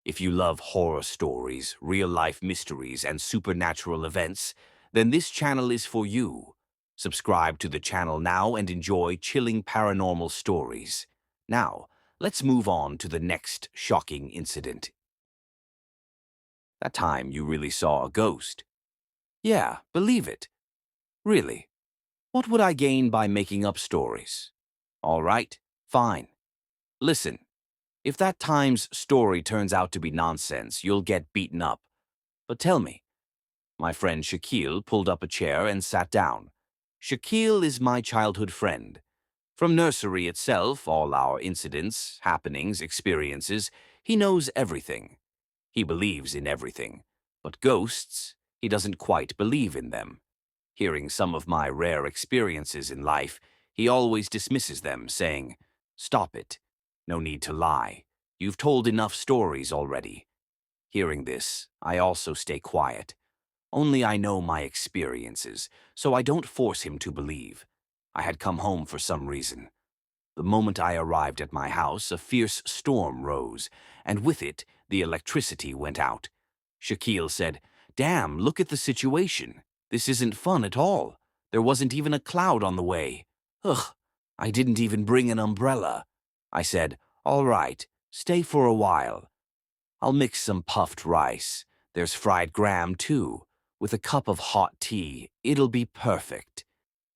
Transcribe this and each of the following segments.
If you love horror stories, real-life mysteries, and supernatural events, then this channel is for you. Subscribe to the channel now and enjoy chilling paranormal stories. Now, let's move on to the next shocking incident. That time you really saw a ghost. Yeah, believe it. Really. What would I gain by making up stories? All right, fine. Listen. If that time's story turns out to be nonsense, you'll get beaten up. But tell me, my friend Shaquille pulled up a chair and sat down. Shaquille is my childhood friend. From nursery itself, all our incidents, happenings, experiences, he knows everything. He believes in everything. But ghosts, he doesn't quite believe in them. Hearing some of my rare experiences in life, he always dismisses them, saying, "Stop it. No need to lie. You've told enough stories already." Hearing this, I also stay quiet. Only I know my experiences, so I don't force him to believe. I had come home for some reason. The moment I arrived at my house, a fierce storm rose, and with it, the electricity went out. Shaquille said, "Damn, look at the situation. This isn't fun at all. There wasn't even a cloud on the way. Ugh, I didn't even bring an umbrella." I said, "All right, stay for a while. I'll mix some puffed rice. There's fried gram, too. With a cup of hot tea, it'll be perfect.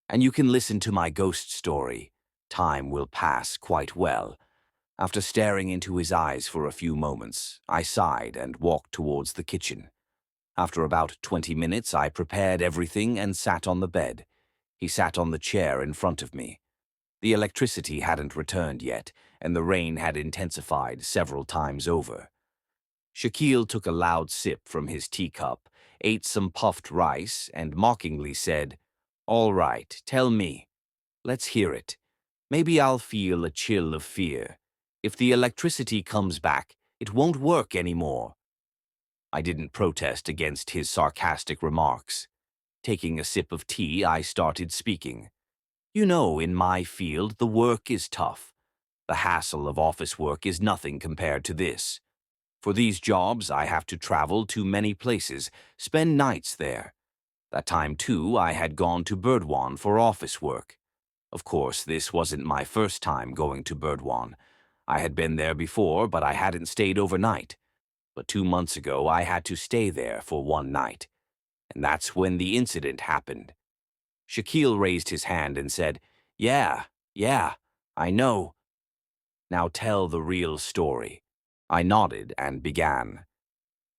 And you can listen to my ghost story. Time will pass quite well." After staring into his eyes for a few moments, I sighed and walked towards the kitchen. After about 20 minutes, I prepared everything and sat on the bed. He sat on the chair in front of me. The electricity hadn't returned yet, and the rain had intensified several times over. Shaquille took a loud sip from his teacup, ate some puffed rice, and mockingly said, "All right, tell me. Let's hear it. Maybe I'll feel a chill of fear. If the electricity comes back, it won't work anymore." I didn't protest against his sarcastic remarks. Taking a sip of tea, I started speaking. "You know, in my field, the work is tough. The hassle of office work is nothing compared to this. For these jobs, I have to travel to many places, spend nights there. That time, too, I had gone to Burdwan for office work. Of course, this wasn't my first time going to Burdwan. I had been there before, but I hadn't stayed overnight. But 2 months ago, I had to stay there for one night. And that's when the incident happened." Shaquille raised his hand and said, Yeah, I know. Now tell the real story." I nodded and began.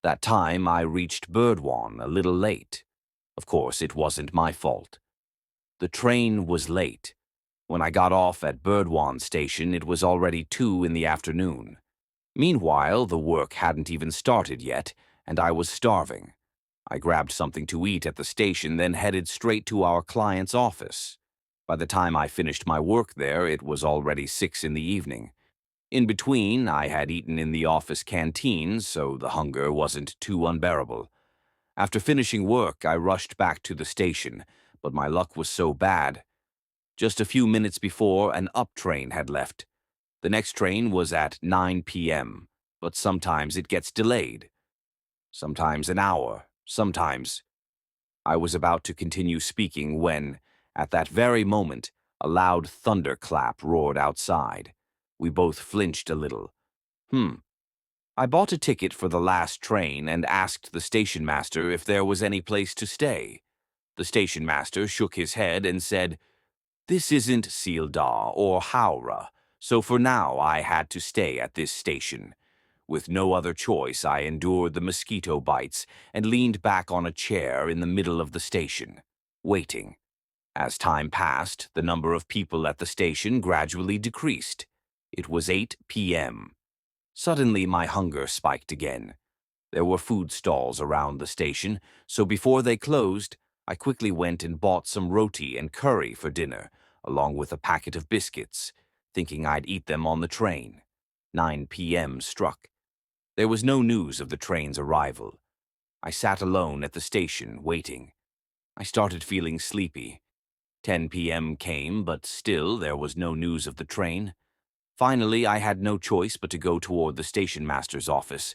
"That time I reached Burdwan a little late. Of course, it wasn't my fault. The train was late. When I got off at Burdwan Station, it was already 2 in the afternoon. Meanwhile, the work hadn't even started yet, and I was starving. I grabbed something to eat at the station, then headed straight to our client's office. By the time I finished my work there, it was already 6 in the evening. In between, I had eaten in the office canteen, so the hunger wasn't too unbearable. After finishing work, I rushed back to the station, but my luck was so bad. Just a few minutes before, an up train had left. The next train was at 9 p.m., but sometimes it gets delayed. Sometimes an hour, sometimes. I was about to continue speaking when, at that very moment, a loud thunderclap roared outside. We both flinched a little. I bought a ticket for the last train and asked the station master if there was any place to stay. The station master shook his head and said, "This isn't Sealdah or Howrah, so for now I had to stay at this station." With no other choice, I endured the mosquito bites and leaned back on a chair in the middle of the station, waiting. As time passed, the number of people at the station gradually decreased. It was 8 p.m. Suddenly, my hunger spiked again. There were food stalls around the station, so before they closed, I quickly went and bought some roti and curry for dinner, along with a packet of biscuits, thinking I'd eat them on the train. 9 p.m. struck. There was no news of the train's arrival. I sat alone at the station, waiting. I started feeling sleepy. 10 p.m. came, but still there was no news of the train. Finally, I had no choice but to go toward the station master's office.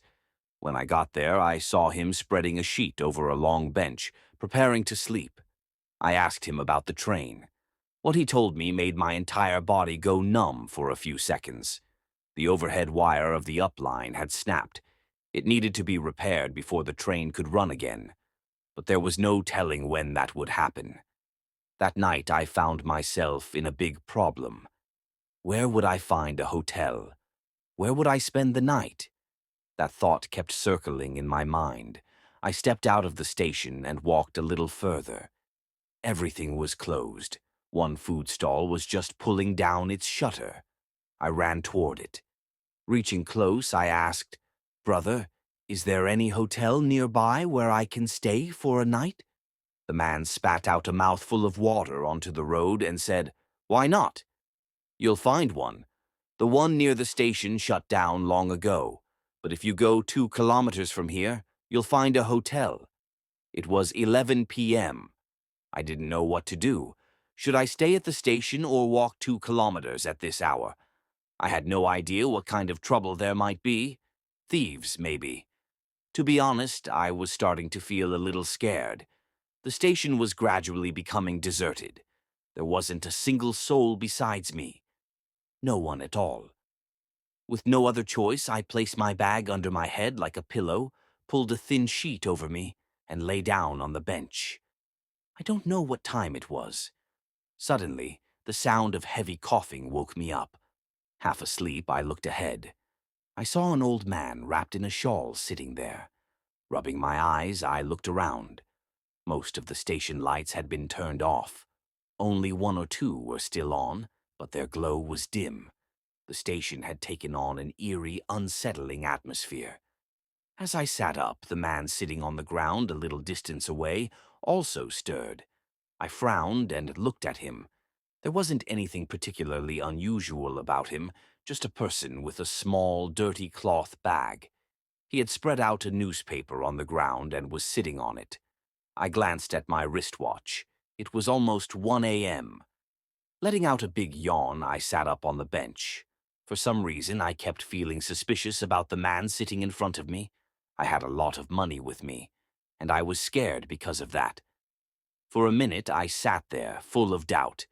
When I got there, I saw him spreading a sheet over a long bench, preparing to sleep. I asked him about the train. What he told me made my entire body go numb for a few seconds. The overhead wire of the upline had snapped. It needed to be repaired before the train could run again. But there was no telling when that would happen. That night I found myself in a big problem. Where would I find a hotel? Where would I spend the night? That thought kept circling in my mind. I stepped out of the station and walked a little further. Everything was closed. One food stall was just pulling down its shutter. I ran toward it. Reaching close, I asked, "Brother, is there any hotel nearby where I can stay for a night?" The man spat out a mouthful of water onto the road and said, "Why not? You'll find one. The one near the station shut down long ago, but if you go 2 kilometers from here, you'll find a hotel." It was 11 p.m. I didn't know what to do. Should I stay at the station or walk 2 kilometers at this hour? I had no idea what kind of trouble there might be. Thieves, maybe. To be honest, I was starting to feel a little scared. The station was gradually becoming deserted. There wasn't a single soul besides me. No one at all. With no other choice, I placed my bag under my head like a pillow, pulled a thin sheet over me, and lay down on the bench. I don't know what time it was. Suddenly, the sound of heavy coughing woke me up. Half asleep, I looked ahead. I saw an old man wrapped in a shawl sitting there. Rubbing my eyes, I looked around. Most of the station lights had been turned off. Only 1 or 2 were still on, but their glow was dim. The station had taken on an eerie, unsettling atmosphere. As I sat up, the man sitting on the ground a little distance away also stirred. I frowned and looked at him. There wasn't anything particularly unusual about him, just a person with a small, dirty cloth bag. He had spread out a newspaper on the ground and was sitting on it. I glanced at my wristwatch. It was almost 1 a.m. Letting out a big yawn, I sat up on the bench. For some reason, I kept feeling suspicious about the man sitting in front of me. I had a lot of money with me, and I was scared because of that. For a minute, I sat there, full of doubt.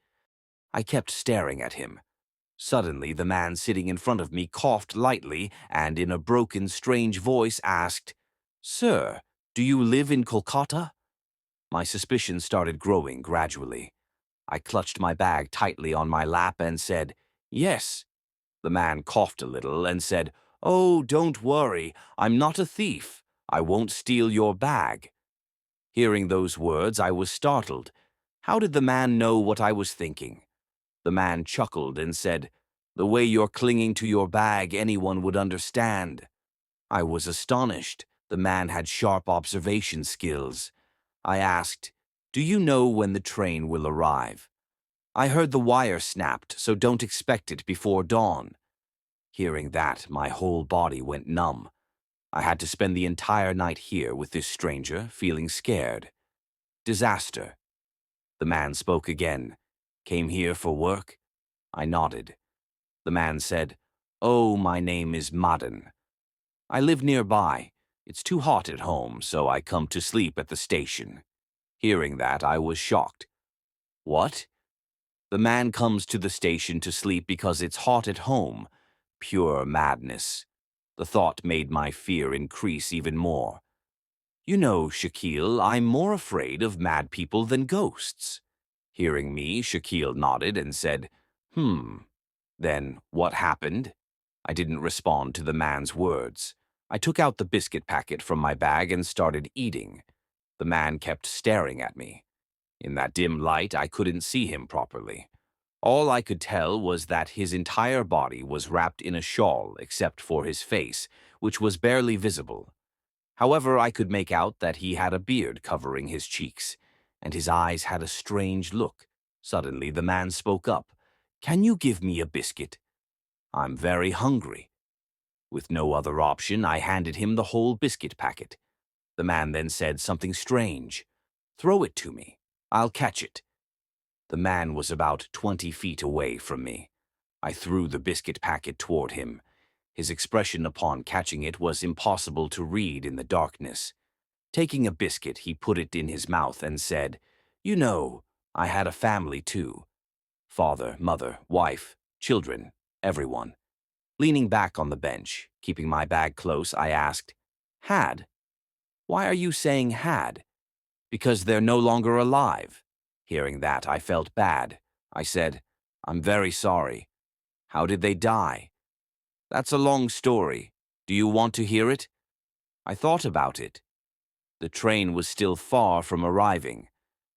I kept staring at him. Suddenly, the man sitting in front of me coughed lightly and in a broken, strange voice asked, "Sir, do you live in Kolkata?" My suspicion started growing gradually. I clutched my bag tightly on my lap and said, "Yes." The man coughed a little and said, "Oh, don't worry. I'm not a thief. I won't steal your bag." Hearing those words, I was startled. How did the man know what I was thinking? The man chuckled and said, "The way you're clinging to your bag, anyone would understand." I was astonished. The man had sharp observation skills. I asked, "Do you know when the train will arrive?" "I heard the wire snapped, so don't expect it before dawn." Hearing that, my whole body went numb. I had to spend the entire night here with this stranger, feeling scared. Disaster. The man spoke again. "Came here for work?" I nodded. The man said, "Oh, my name is Madan. I live nearby. It's too hot at home, so I come to sleep at the station." Hearing that, I was shocked. "What?" "The man comes to the station to sleep because it's hot at home." Pure madness. The thought made my fear increase even more. "You know, Shaquille, I'm more afraid of mad people than ghosts." Hearing me, Shaquille nodded and said, Then, what happened?" I didn't respond to the man's words. I took out the biscuit packet from my bag and started eating. The man kept staring at me. In that dim light, I couldn't see him properly. All I could tell was that his entire body was wrapped in a shawl except for his face, which was barely visible. However, I could make out that he had a beard covering his cheeks, and his eyes had a strange look. Suddenly, the man spoke up. "Can you give me a biscuit? I'm very hungry." With no other option, I handed him the whole biscuit packet. The man then said something strange. "Throw it to me. I'll catch it." The man was about 20 feet away from me. I threw the biscuit packet toward him. His expression upon catching it was impossible to read in the darkness. Taking a biscuit, he put it in his mouth and said, "You know, I had a family too. Father, mother, wife, children, everyone." Leaning back on the bench, keeping my bag close, I asked, "Had? Why are you saying had?" "Because they're no longer alive." Hearing that, I felt bad. I said, "I'm very sorry. How did they die?" "That's a long story. Do you want to hear it?" I thought about it. The train was still far from arriving,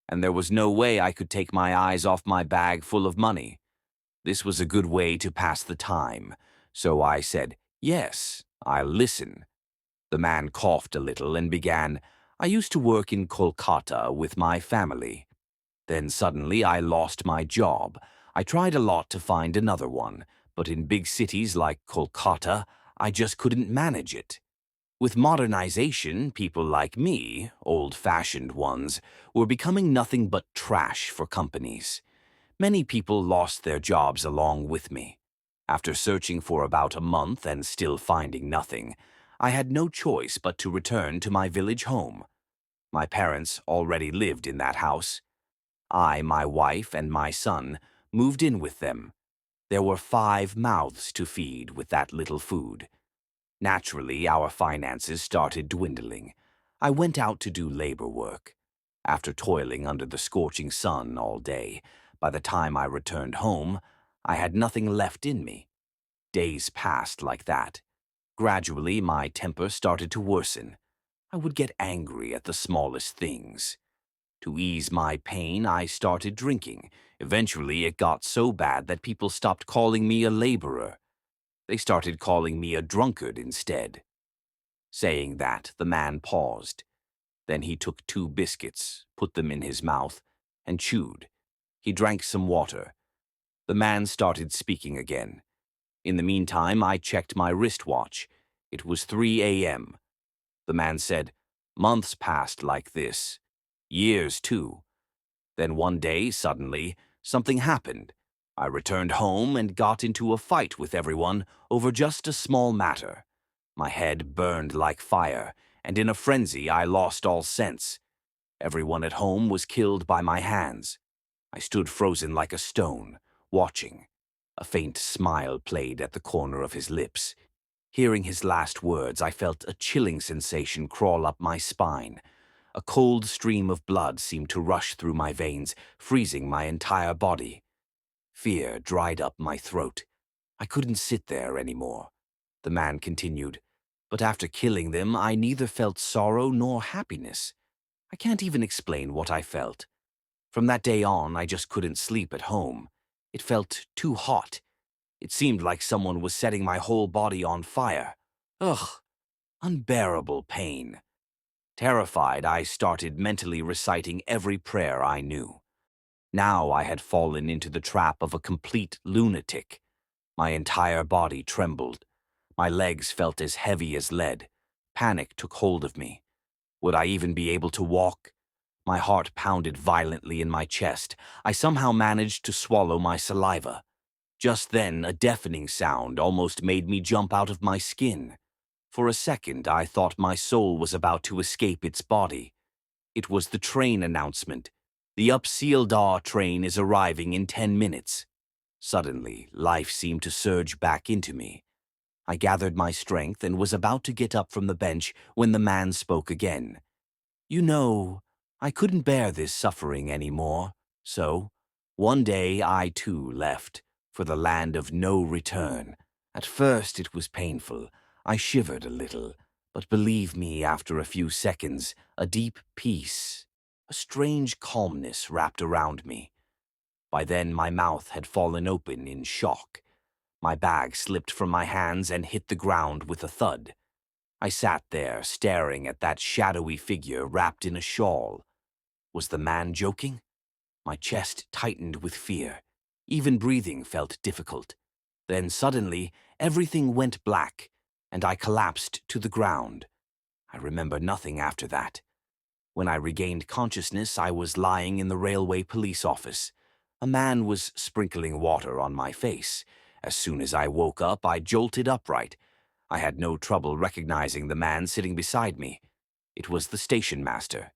and there was no way I could take my eyes off my bag full of money. This was a good way to pass the time, so I said, "Yes, I'll listen." The man coughed a little and began, "I used to work in Kolkata with my family. Then suddenly I lost my job. I tried a lot to find another one, but in big cities like Kolkata, I just couldn't manage it. With modernization, people like me, old-fashioned ones, were becoming nothing but trash for companies. Many people lost their jobs along with me. After searching for about a month and still finding nothing, I had no choice but to return to my village home. My parents already lived in that house. I, my wife, and my son moved in with them. There were 5 mouths to feed with that little food. Naturally, our finances started dwindling. I went out to do labor work. After toiling under the scorching sun all day, by the time I returned home, I had nothing left in me. Days passed like that. Gradually, my temper started to worsen. I would get angry at the smallest things. To ease my pain, I started drinking. Eventually, it got so bad that people stopped calling me a laborer. They started calling me a drunkard instead. Saying that, the man paused. Then he took 2 biscuits, put them in his mouth, and chewed. He drank some water. The man started speaking again. In the meantime, I checked my wristwatch. It was 3 a.m. The man said, "Months passed like this. Years, too. Then one day, suddenly, something happened. I returned home and got into a fight with everyone over just a small matter. My head burned like fire, and in a frenzy I lost all sense. Everyone at home was killed by my hands. I stood frozen like a stone, watching. A faint smile played at the corner of his lips. Hearing his last words, I felt a chilling sensation crawl up my spine. A cold stream of blood seemed to rush through my veins, freezing my entire body. Fear dried up my throat. I couldn't sit there anymore. The man continued, "But after killing them, I neither felt sorrow nor happiness. I can't even explain what I felt. From that day on, I just couldn't sleep at home. It felt too hot. It seemed like someone was setting my whole body on fire. Ugh, unbearable pain." Terrified, I started mentally reciting every prayer I knew. Now I had fallen into the trap of a complete lunatic. My entire body trembled. My legs felt as heavy as lead. Panic took hold of me. Would I even be able to walk? My heart pounded violently in my chest. I somehow managed to swallow my saliva. Just then, a deafening sound almost made me jump out of my skin. For a second, I thought my soul was about to escape its body. It was the train announcement. "The Upsealdaw train is arriving in 10 minutes. Suddenly, life seemed to surge back into me. I gathered my strength and was about to get up from the bench when the man spoke again. "You know, I couldn't bear this suffering anymore, so one day I too left for the land of no return. At first it was painful. I shivered a little, but believe me, after a few seconds, a deep peace, a strange calmness wrapped around me. By then my mouth had fallen open in shock. My bag slipped from my hands and hit the ground with a thud. I sat there, staring at that shadowy figure wrapped in a shawl. Was the man joking? My chest tightened with fear. Even breathing felt difficult. Then suddenly, everything went black, and I collapsed to the ground. I remember nothing after that. When I regained consciousness, I was lying in the railway police office. A man was sprinkling water on my face, As soon as I woke up, I jolted upright. I had no trouble recognizing the man sitting beside me. It was the station master.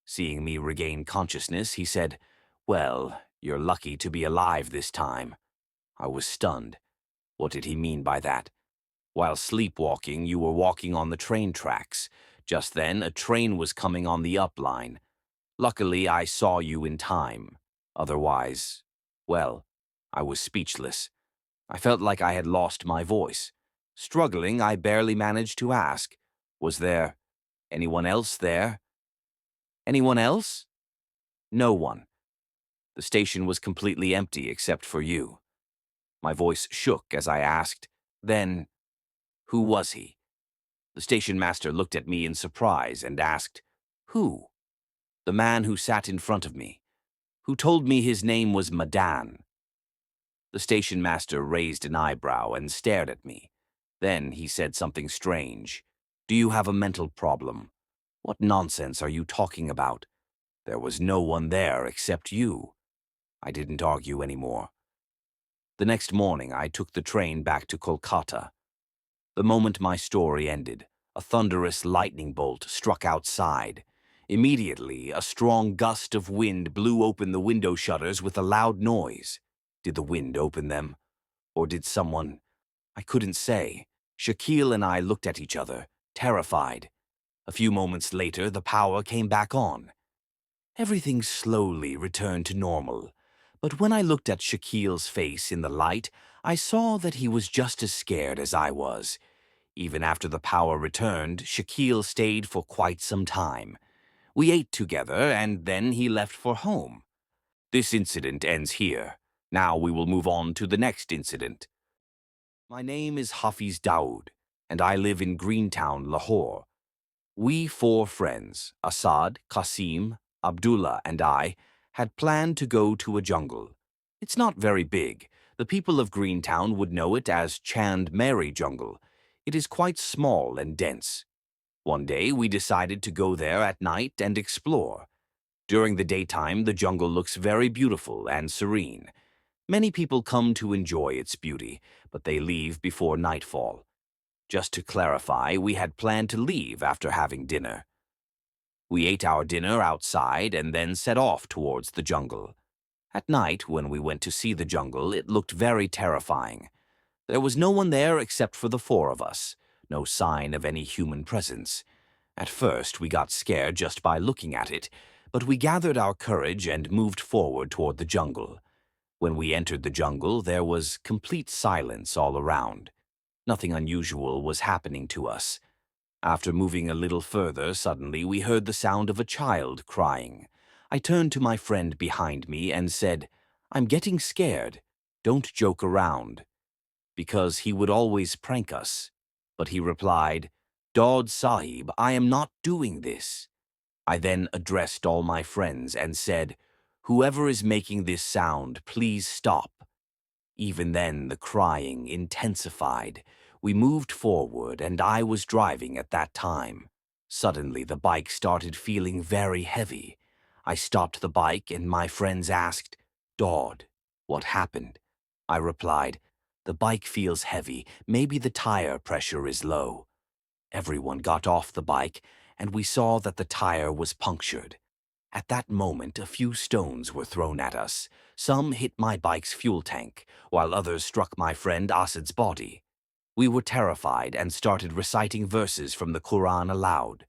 Seeing me regain consciousness, he said, "Well, you're lucky to be alive this time." I was stunned. What did he mean by that? While sleepwalking, you were walking on the train tracks. Just then, a train was coming on the up line. Luckily, I saw you in time. Otherwise, well, I was speechless. I felt like I had lost my voice. Struggling, I barely managed to ask, "Was there anyone else there?" "Anyone else?" "No one. The station was completely empty except for you." My voice shook as I asked, "Then, who was he?" The station master looked at me in surprise and asked, "Who?" "The man who sat in front of me, who told me his name was Madan." The station master raised an eyebrow and stared at me. Then he said something strange. "Do you have a mental problem? What nonsense are you talking about? There was no one there except you." I didn't argue anymore. The next morning, I took the train back to Kolkata. The moment my story ended, a thunderous lightning bolt struck outside. Immediately, a strong gust of wind blew open the window shutters with a loud noise. Did the wind open them? Or did someone? I couldn't say. Shaquille and I looked at each other, terrified. A few moments later, the power came back on. Everything slowly returned to normal. But when I looked at Shaquille's face in the light, I saw that he was just as scared as I was. Even after the power returned, Shaquille stayed for quite some time. We ate together, and then he left for home. This incident ends here. Now we will move on to the next incident. My name is Hafiz Daoud, and I live in Greentown, Lahore. We four friends, Assad, Qasim, Abdullah, and I, had planned to go to a jungle. It's not very big. The people of Greentown would know it as Chand Mary Jungle. It is quite small and dense. One day, we decided to go there at night and explore. During the daytime, the jungle looks very beautiful and serene. Many people come to enjoy its beauty, but they leave before nightfall. Just to clarify, we had planned to leave after having dinner. We ate our dinner outside and then set off towards the jungle. At night, when we went to see the jungle, it looked very terrifying. There was no one there except for the four of us, no sign of any human presence. At first, we got scared just by looking at it, but we gathered our courage and moved forward toward the jungle. When we entered the jungle, there was complete silence all around. Nothing unusual was happening to us. After moving a little further, suddenly we heard the sound of a child crying. I turned to my friend behind me and said, "I'm getting scared. Don't joke around." Because he would always prank us. But he replied, "Daud Sahib, I am not doing this." I then addressed all my friends and said, "Whoever is making this sound, please stop." Even then, the crying intensified. We moved forward, and I was driving at that time. Suddenly, the bike started feeling very heavy. I stopped the bike, and my friends asked, "Daud, what happened?" I replied, "The bike feels heavy. Maybe the tire pressure is low." Everyone got off the bike, and we saw that the tire was punctured. At that moment, a few stones were thrown at us. Some hit my bike's fuel tank, while others struck my friend Asad's body. We were terrified and started reciting verses from the Quran aloud.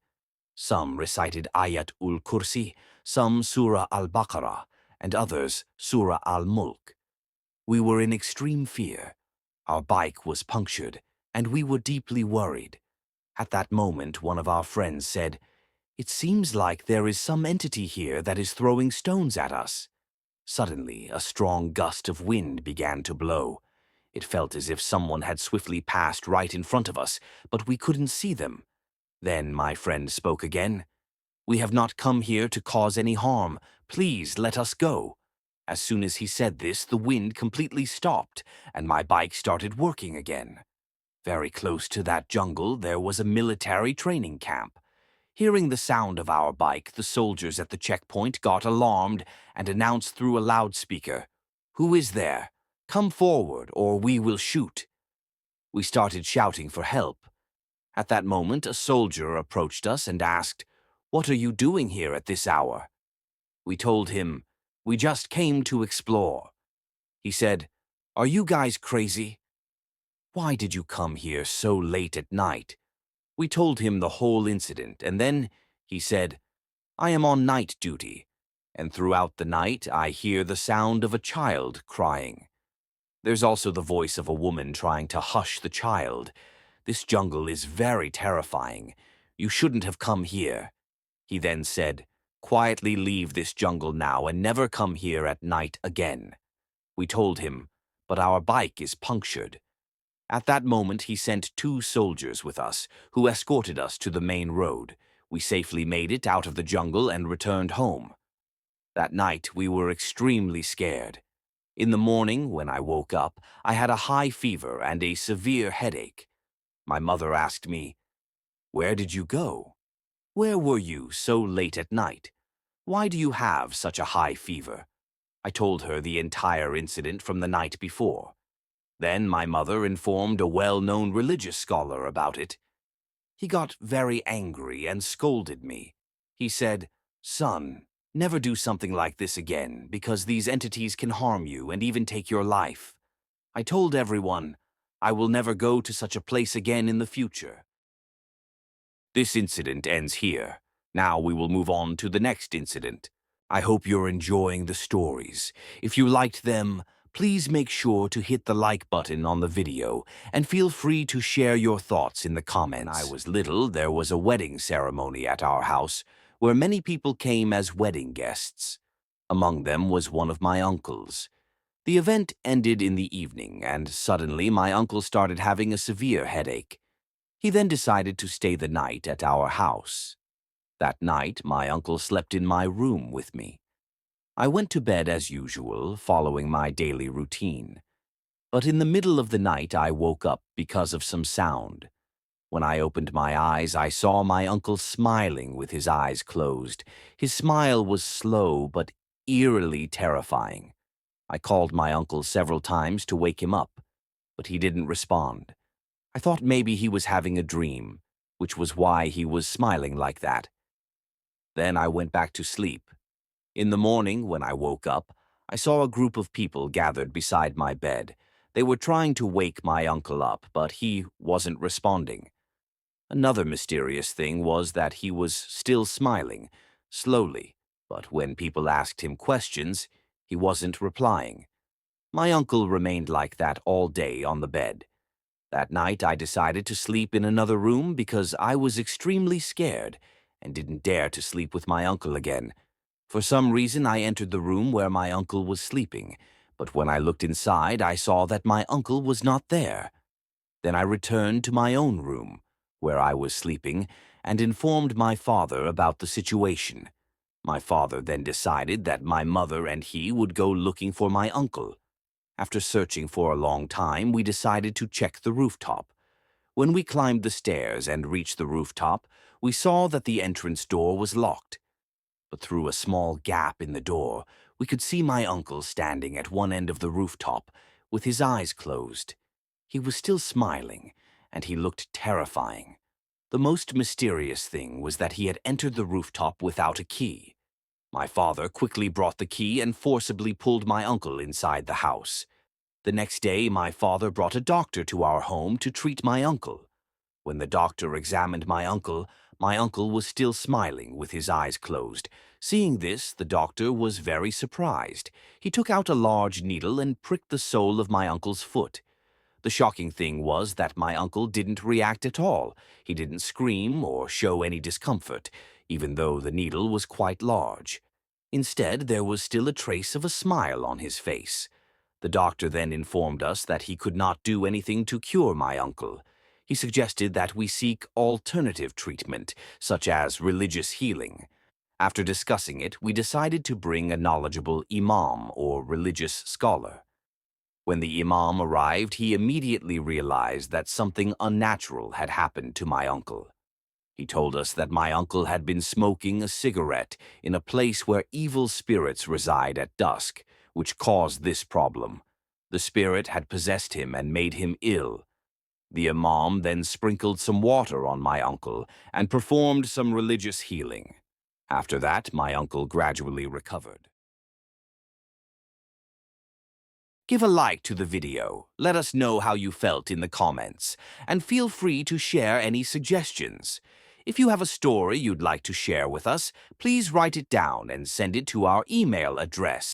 Some recited Ayat ul-Kursi, some Surah al-Baqarah, and others Surah al-Mulk. We were in extreme fear. Our bike was punctured, and we were deeply worried. At that moment, one of our friends said, "It seems like there is some entity here that is throwing stones at us." Suddenly, a strong gust of wind began to blow. It felt as if someone had swiftly passed right in front of us, but we couldn't see them. Then my friend spoke again. "We have not come here to cause any harm. Please let us go." As soon as he said this, the wind completely stopped, and my bike started working again. Very close to that jungle, there was a military training camp. Hearing the sound of our bike, the soldiers at the checkpoint got alarmed and announced through a loudspeaker, "Who is there? "Come forward, or we will shoot." We started shouting for help. At that moment, a soldier approached us and asked, "What are you doing here at this hour?" We told him, "We just came to explore." He said, "Are you guys crazy? Why did you come here so late at night?" We told him the whole incident, and then he said, "I am on night duty, and throughout the night I hear the sound of a child crying. There's also the voice of a woman trying to hush the child. This jungle is very terrifying. You shouldn't have come here." He then said, "Quietly leave this jungle now and never come here at night again." We told him, "But our bike is punctured." At that moment, he sent 2 soldiers with us, who escorted us to the main road. We safely made it out of the jungle and returned home. That night, we were extremely scared. In the morning, when I woke up, I had a high fever and a severe headache. My mother asked me, "Where did you go? Where were you so late at night? Why do you have such a high fever?" I told her the entire incident from the night before. Then my mother informed a well-known religious scholar about it. He got very angry and scolded me. He said, "Son, never do something like this again, because these entities can harm you and even take your life." I told everyone, "I will never go to such a place again in the future." This incident ends here. Now we will move on to the next incident. I hope you're enjoying the stories. If you liked them, please make sure to hit the like button on the video and feel free to share your thoughts in the comments. When I was little, there was a wedding ceremony at our house where many people came as wedding guests. Among them was one of my uncles. The event ended in the evening, and suddenly my uncle started having a severe headache. He then decided to stay the night at our house. That night, my uncle slept in my room with me. I went to bed as usual, following my daily routine. But in the middle of the night, I woke up because of some sound. When I opened my eyes, I saw my uncle smiling with his eyes closed. His smile was slow but eerily terrifying. I called my uncle several times to wake him up, but he didn't respond. I thought maybe he was having a dream, which was why he was smiling like that. Then I went back to sleep. In the morning, when I woke up, I saw a group of people gathered beside my bed. They were trying to wake my uncle up, but he wasn't responding. Another mysterious thing was that he was still smiling, slowly, but when people asked him questions, he wasn't replying. My uncle remained like that all day on the bed. That night, I decided to sleep in another room because I was extremely scared and didn't dare to sleep with my uncle again. For some reason, I entered the room where my uncle was sleeping, but when I looked inside, I saw that my uncle was not there. Then I returned to my own room, where I was sleeping, and informed my father about the situation. My father then decided that my mother and he would go looking for my uncle. After searching for a long time, we decided to check the rooftop. When we climbed the stairs and reached the rooftop, we saw that the entrance door was locked. But through a small gap in the door, we could see my uncle standing at one end of the rooftop, with his eyes closed. He was still smiling, and he looked terrifying. The most mysterious thing was that he had entered the rooftop without a key. My father quickly brought the key and forcibly pulled my uncle inside the house. The next day, my father brought a doctor to our home to treat my uncle. When the doctor examined my uncle was still smiling with his eyes closed. Seeing this, the doctor was very surprised. He took out a large needle and pricked the sole of my uncle's foot. The shocking thing was that my uncle didn't react at all. He didn't scream or show any discomfort, even though the needle was quite large. Instead, there was still a trace of a smile on his face. The doctor then informed us that he could not do anything to cure my uncle. He suggested that we seek alternative treatment, such as religious healing. After discussing it, we decided to bring a knowledgeable imam or religious scholar. When the imam arrived, he immediately realized that something unnatural had happened to my uncle. He told us that my uncle had been smoking a cigarette in a place where evil spirits reside at dusk, which caused this problem. The spirit had possessed him and made him ill. The imam then sprinkled some water on my uncle and performed some religious healing. After that, my uncle gradually recovered. Give a like to the video, let us know how you felt in the comments, and feel free to share any suggestions. If you have a story you'd like to share with us, please write it down and send it to our email address.